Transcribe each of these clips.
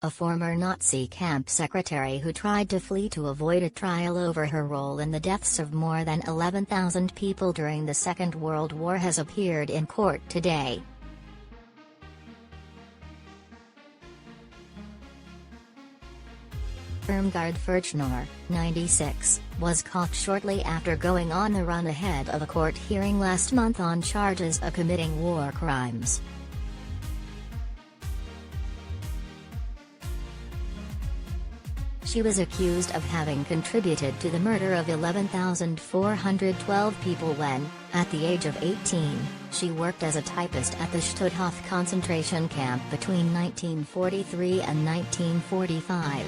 a former Nazi camp secretary who tried to flee to avoid a trial over her role in the deaths of more than 11,000 people during the Second World War, has appeared in court today. Irmgard Furchner, 96, was caught shortly after going on the run ahead of a court hearing last month on charges of committing war crimes. She was accused of having contributed to the murder of 11,412 people when, at the age of 18, she worked as a typist at the Stutthof concentration camp between 1943 and 1945.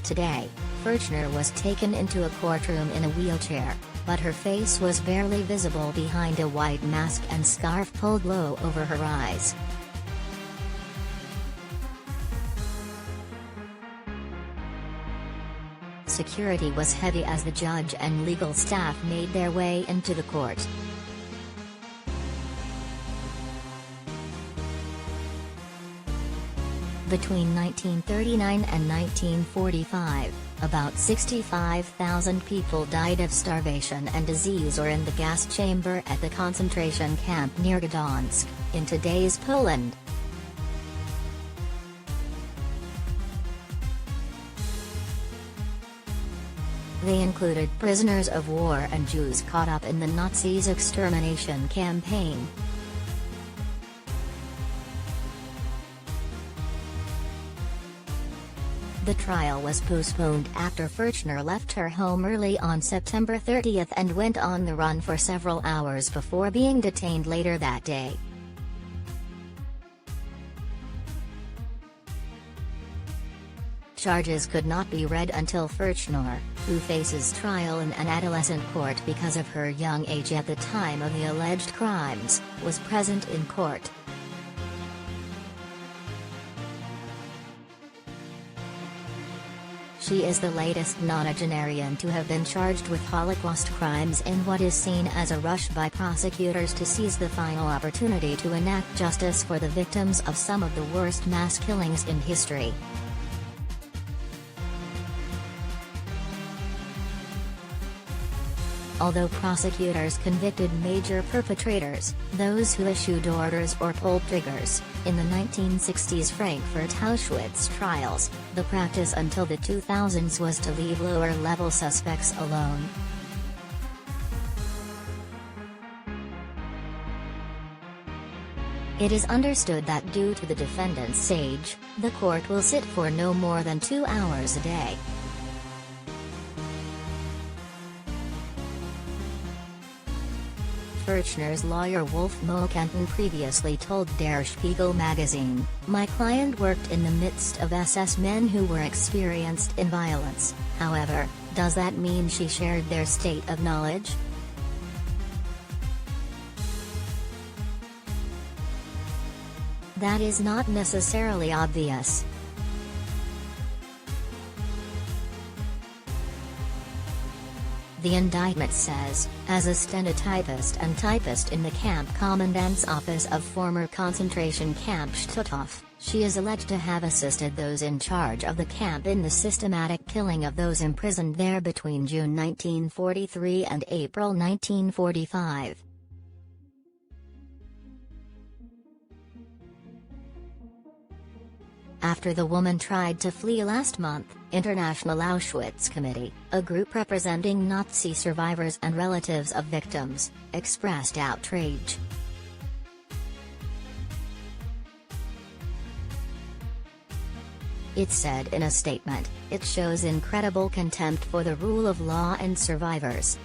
Today, Furchner was taken into a courtroom in a wheelchair, but her face was barely visible behind a white mask and scarf pulled low over her eyes. Security was heavy as the judge and legal staff made their way into the court. Between 1939 and 1945, about 65,000 people died of starvation and disease or in the gas chamber at the concentration camp near Gdansk, in today's Poland. They included prisoners of war and Jews caught up in the Nazis' extermination campaign. The trial was postponed after Furchner left her home early on September 30 and went on the run for several hours before being detained later that day. Charges could not be read until Furchner, who faces trial in an adolescent court because of her young age at the time of the alleged crimes, was present in court. She is the latest nonagenarian to have been charged with Holocaust crimes in what is seen as a rush by prosecutors to seize the final opportunity to enact justice for the victims of some of the worst mass killings in history. Although prosecutors convicted major perpetrators, those who issued orders or pulled triggers, in the 1960s Frankfurt Auschwitz trials, the practice until the 2000s was to leave lower-level suspects alone. It is understood that due to the defendant's age, the court will sit for no more than 2 hours a day. Furchner's lawyer Wolf Mokenton previously told Der Spiegel magazine, "My client worked in the midst of SS men who were experienced in violence. However, does that mean she shared their state of knowledge? That is not necessarily obvious." The indictment says, as a stenotypist and typist in the camp commandant's office of former concentration camp Stutthof, she is alleged to have assisted those in charge of the camp in the systematic killing of those imprisoned there between June 1943 and April 1945. After the woman tried to flee last month, International Auschwitz Committee, a group representing Nazi survivors and relatives of victims, expressed outrage. It said in a statement, "It shows incredible contempt for the rule of law and survivors.